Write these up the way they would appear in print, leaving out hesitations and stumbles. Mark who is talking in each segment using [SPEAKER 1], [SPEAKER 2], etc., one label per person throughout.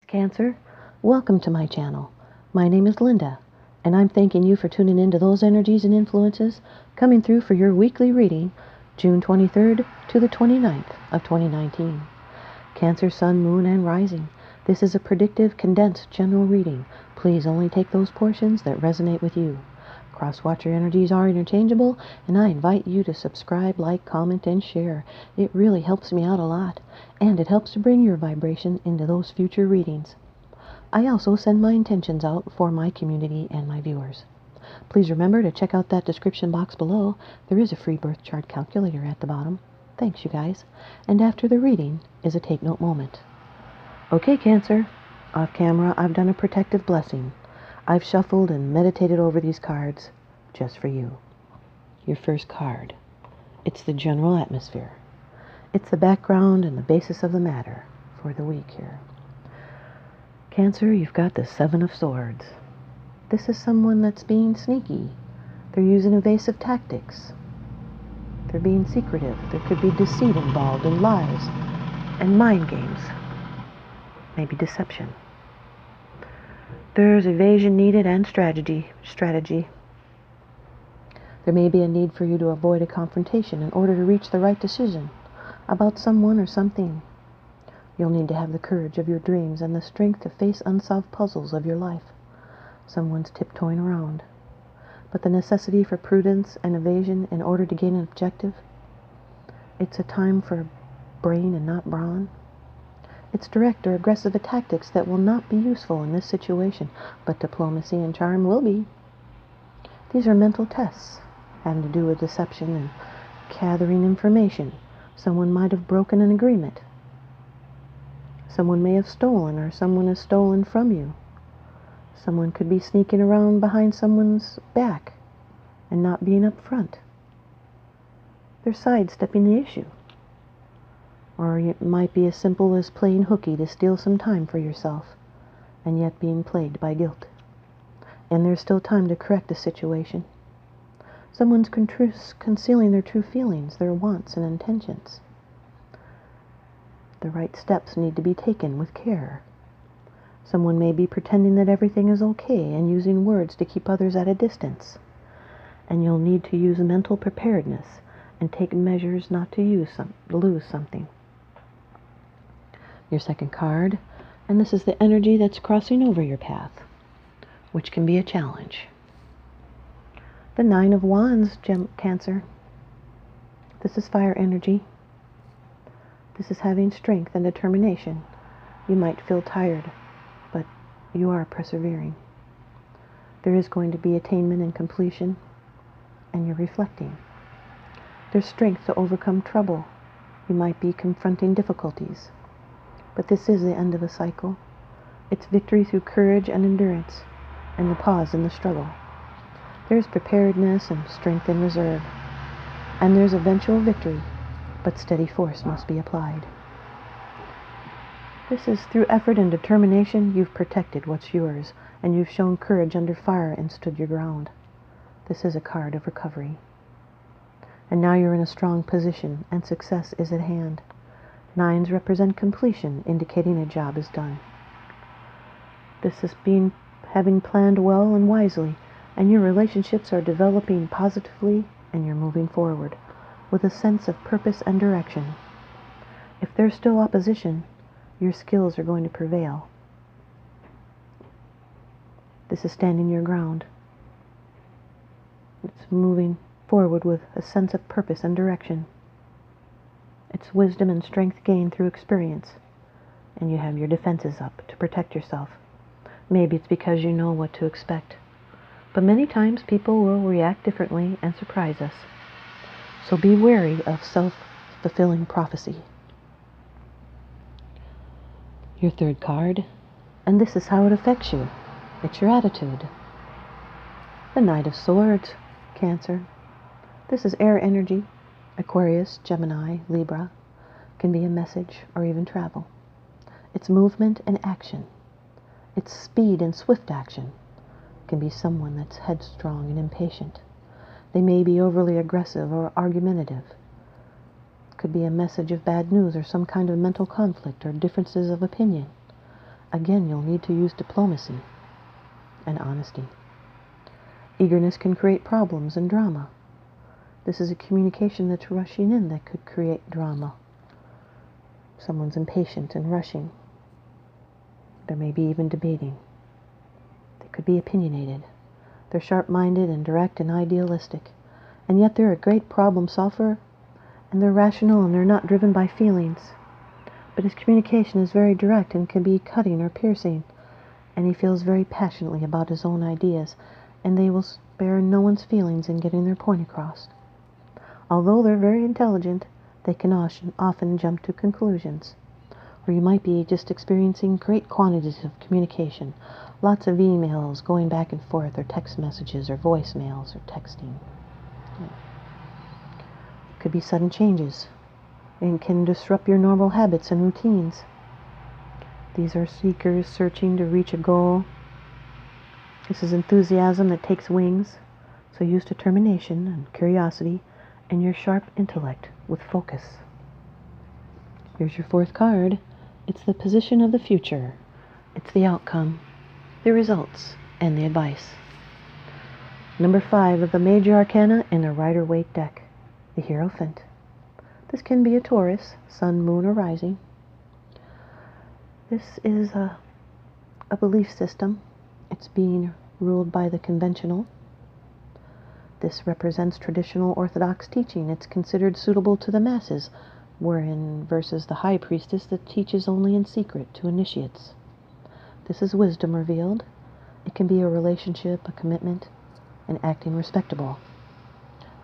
[SPEAKER 1] Cancer, welcome to my channel. My name is Lynda, and I'm thanking you for tuning into those energies and influences coming through for your weekly reading, June 23rd to the 29th of 2019. Cancer, Sun, Moon, and Rising. This is a predictive, condensed general reading. Please only take those portions that resonate with you. Cross-watcher energies are interchangeable, and I invite you to subscribe, like, comment, and share. It really helps me out a lot, and it helps to bring your vibration into those future readings. I also send my intentions out for my community and my viewers. Please remember to check out that description box below. There is a free birth chart calculator at the bottom. Thanks, you guys. And after the reading is a take note moment. Okay, Cancer. Off camera, I've done a protective blessing. I've shuffled and meditated over these cards just for you. Your first card. It's the general atmosphere. It's the background and the basis of the matter for the week here. Cancer, you've got the Seven of Swords. This is someone that's being sneaky. They're using evasive tactics. They're being secretive. There could be deceit involved and lies and mind games. Maybe deception. There's evasion needed and strategy. There may be a need for you to avoid a confrontation in order to reach the right decision about someone or something. You'll need to have the courage of your dreams and the strength to face unsolved puzzles of your life. Someone's tiptoeing around. But the necessity for prudence and evasion in order to gain an objective, it's a time for brain and not brawn. It's direct or aggressive tactics that will not be useful in this situation, but diplomacy and charm will be. These are mental tests having to do with deception and gathering information. Someone might have broken an agreement. Someone may have stolen, or someone has stolen from you. Someone could be sneaking around behind someone's back and not being up front. They're sidestepping the issue. Or it might be as simple as playing hooky to steal some time for yourself, and yet being plagued by guilt. And there's still time to correct the situation. Someone's concealing their true feelings, their wants and intentions. The right steps need to be taken with care. Someone may be pretending that everything is okay and using words to keep others at a distance. And you'll need to use mental preparedness and take measures not to lose something. Your second card, and this is the energy that's crossing over your path, which can be a challenge. The Nine of Wands, Cancer. This is fire energy. This is having strength and determination. You might feel tired, but you are persevering. There is going to be attainment and completion, and you're reflecting. There's strength to overcome trouble. You might be confronting difficulties. But this is the end of a cycle. It's victory through courage and endurance, and the pause in the struggle. There's preparedness and strength in reserve, and there's eventual victory, but steady force must be applied. This is through effort and determination you've protected what's yours, and you've shown courage under fire and stood your ground. This is a card of recovery. And now you're in a strong position, and success is at hand. Nines represent completion, indicating a job is done. This is having planned well and wisely, and your relationships are developing positively, and you're moving forward with a sense of purpose and direction. If there's still opposition, your skills are going to prevail. This is standing your ground. It's moving forward with a sense of purpose and direction. It's wisdom and strength gained through experience, and you have your defenses up to protect yourself. Maybe it's because you know what to expect, but many times people will react differently and surprise us. So be wary of self-fulfilling prophecy. Your third card, and this is how it affects you. It's your attitude. The Knight of Swords, Cancer. This is air energy. Aquarius, Gemini, Libra. Can be a message or even travel. It's movement and action. It's speed and swift action. Can be someone that's headstrong and impatient. They may be overly aggressive or argumentative. Could be a message of bad news or some kind of mental conflict or differences of opinion. Again, you'll need to use diplomacy and honesty. Eagerness can create problems and drama. This is a communication that's rushing in that could create drama. Someone's impatient and rushing. There may be even debating. They could be opinionated. They're sharp-minded and direct and idealistic. And yet they're a great problem solver, and they're rational and they're not driven by feelings. But his communication is very direct and can be cutting or piercing, and he feels very passionately about his own ideas, and they will spare no one's feelings in getting their point across. Although they're very intelligent, they can often jump to conclusions. Or you might be just experiencing great quantities of communication, lots of emails going back and forth, or text messages, or voicemails, or texting. It could be sudden changes, and can disrupt your normal habits and routines. These are seekers searching to reach a goal. This is enthusiasm that takes wings, so use determination and curiosity and your sharp intellect with focus. Here's your fourth card. It's the position of the future. It's the outcome, the results, and the advice. Number 5 of the major arcana in a Rider-Waite deck, the Hierophant. This can be a Taurus, sun, moon, or rising. This is a belief system. It's being ruled by the conventional. This represents traditional Orthodox teaching. It's considered suitable to the masses, wherein versus the high priestess that teaches only in secret to initiates. This is wisdom revealed. It can be a relationship, a commitment, and acting respectable.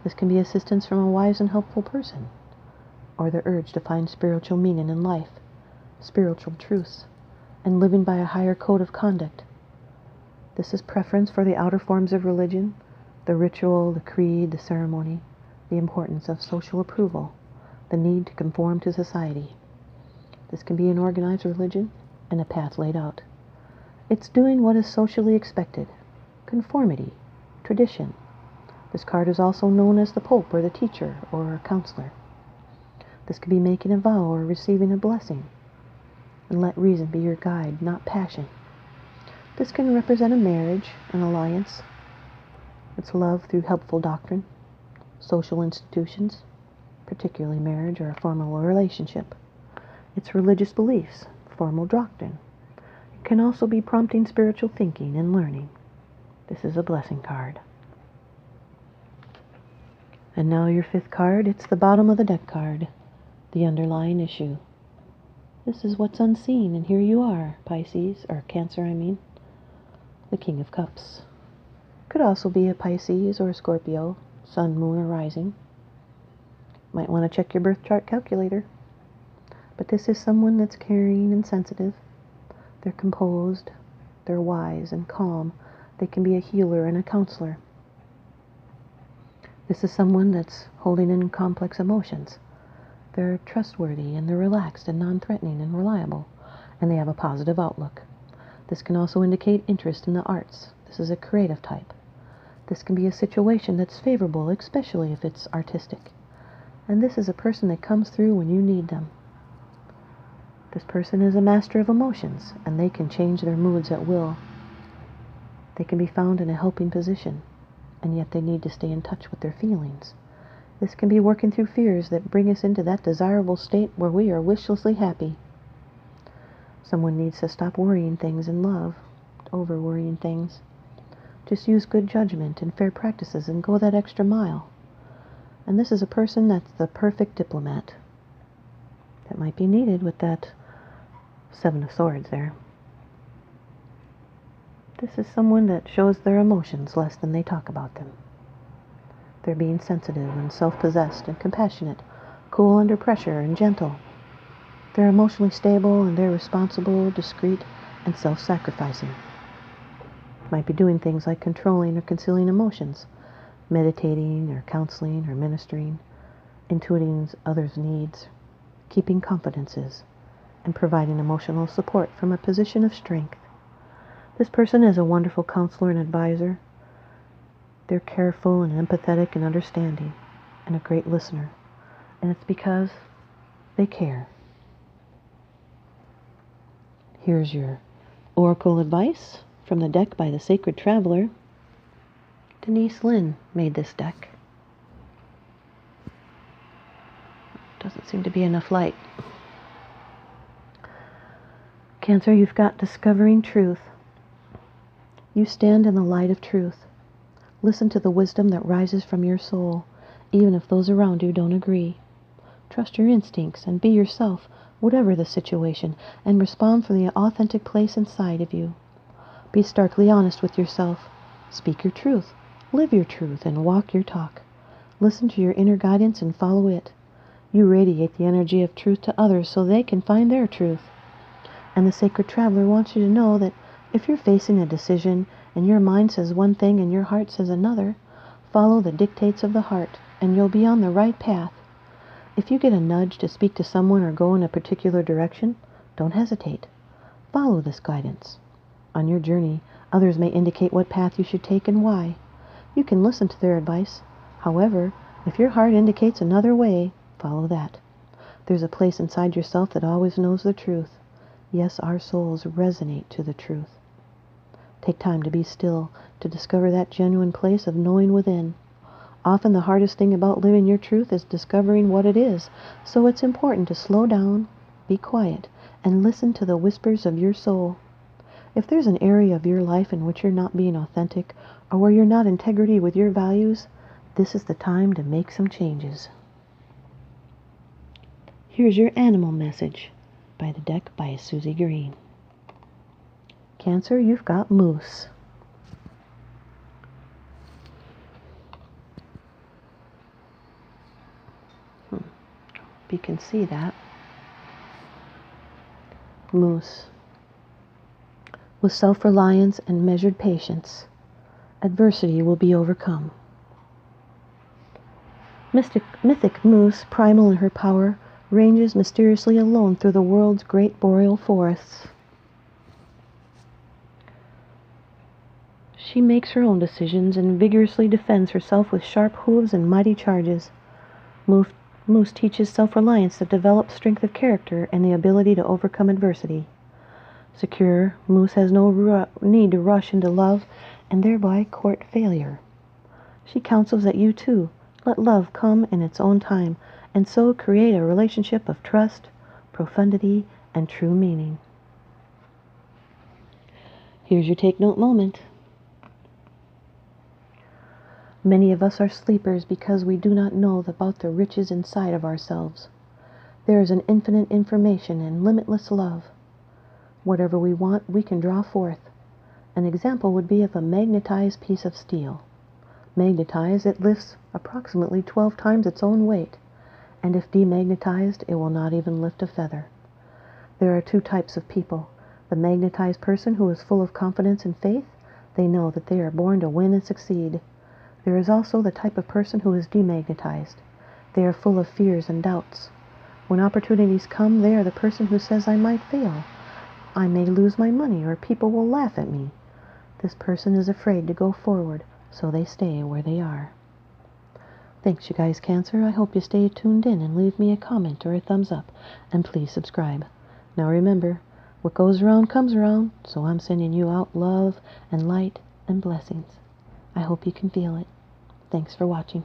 [SPEAKER 1] This can be assistance from a wise and helpful person, or the urge to find spiritual meaning in life, spiritual truths, and living by a higher code of conduct. This is preference for the outer forms of religion, the ritual, the creed, the ceremony, the importance of social approval, the need to conform to society. This can be an organized religion and a path laid out. It's doing what is socially expected, conformity, tradition. This card is also known as the Pope or the teacher or a counselor. This could be making a vow or receiving a blessing. And let reason be your guide, not passion. This can represent a marriage, an alliance. It's love through helpful doctrine, social institutions, particularly marriage or a formal relationship. It's religious beliefs, formal doctrine. It can also be prompting spiritual thinking and learning. This is a blessing card. And now your 5th card. It's the bottom of the deck card, the underlying issue. This is what's unseen, and here you are, Pisces, or Cancer, the King of Cups. Could also be a Pisces or a Scorpio, sun, moon, or rising. Might want to check your birth chart calculator. But this is someone that's caring and sensitive. They're composed, they're wise and calm. They can be a healer and a counselor. This is someone that's holding in complex emotions. They're trustworthy and they're relaxed and non-threatening and reliable, and they have a positive outlook. This can also indicate interest in the arts. This is a creative type. This can be a situation that's favorable, especially if it's artistic. And this is a person that comes through when you need them. This person is a master of emotions, and they can change their moods at will. They can be found in a helping position, and yet they need to stay in touch with their feelings. This can be working through fears that bring us into that desirable state where we are wishlessly happy. Someone needs to stop worrying things in love, over-worrying things. Just use good judgment and fair practices and go that extra mile. And this is a person that's the perfect diplomat. That might be needed with that 7 of Swords there. This is someone that shows their emotions less than they talk about them. They're being sensitive and self-possessed and compassionate, cool under pressure and gentle. They're emotionally stable and they're responsible, discreet, and self-sacrificing. Might be doing things like controlling or concealing emotions, meditating or counseling or ministering, intuiting others' needs, keeping confidences, and providing emotional support from a position of strength. This person is a wonderful counselor and advisor. They're careful and empathetic and understanding, and a great listener. And it's because they care. Here's your Oracle advice from the deck by the Sacred Traveler. Denise Linn made this deck. Doesn't seem to be enough light. Cancer, you've got discovering truth. You stand in the light of truth. Listen to the wisdom that rises from your soul, even if those around you don't agree. Trust your instincts and be yourself, whatever the situation, and respond from the authentic place inside of you. Be starkly honest with yourself. Speak your truth, live your truth, and walk your talk. Listen to your inner guidance and follow it. You radiate the energy of truth to others so they can find their truth. And the Sacred Traveler wants you to know that if you're facing a decision and your mind says one thing and your heart says another, follow the dictates of the heart and you'll be on the right path. If you get a nudge to speak to someone or go in a particular direction, don't hesitate. Follow this guidance. On your journey, others may indicate what path you should take and why. You can listen to their advice. However, if your heart indicates another way, follow that. There's a place inside yourself that always knows the truth. Yes, our souls resonate to the truth. Take time to be still, to discover that genuine place of knowing within. Often the hardest thing about living your truth is discovering what it is, so it's important to slow down, be quiet, and listen to the whispers of your soul. If there's an area of your life in which you're not being authentic, or where you're not in integrity with your values, this is the time to make some changes. Here's your animal message by the deck by Susie Green. Cancer, you've got moose. Hope you can see that. Moose. With self-reliance and measured patience, adversity will be overcome. Mythic moose, primal in her power, ranges mysteriously alone through the world's great boreal forests. She makes her own decisions and vigorously defends herself with sharp hooves and mighty charges. Moose teaches self-reliance that develops strength of character and the ability to overcome adversity. Secure, Moose has no need to rush into love and thereby court failure. She counsels that you too let love come in its own time and so create a relationship of trust, profundity, and true meaning. Here's your take note moment. Many of us are sleepers because we do not know about the riches inside of ourselves. There is an infinite information and limitless love. Whatever we want, we can draw forth. An example would be of a magnetized piece of steel. Magnetized, it lifts approximately 12 times its own weight, and if demagnetized, it will not even lift a feather. There are two types of people. The magnetized person who is full of confidence and faith, they know that they are born to win and succeed. There is also the type of person who is demagnetized. They are full of fears and doubts. When opportunities come, they are the person who says, I might fail. I may lose my money, or people will laugh at me. This person is afraid to go forward, so they stay where they are. Thanks, you guys, Cancer. I hope you stay tuned in and leave me a comment or a thumbs up, and please subscribe. Now remember, what goes around comes around, so I'm sending you out love and light and blessings. I hope you can feel it. Thanks for watching.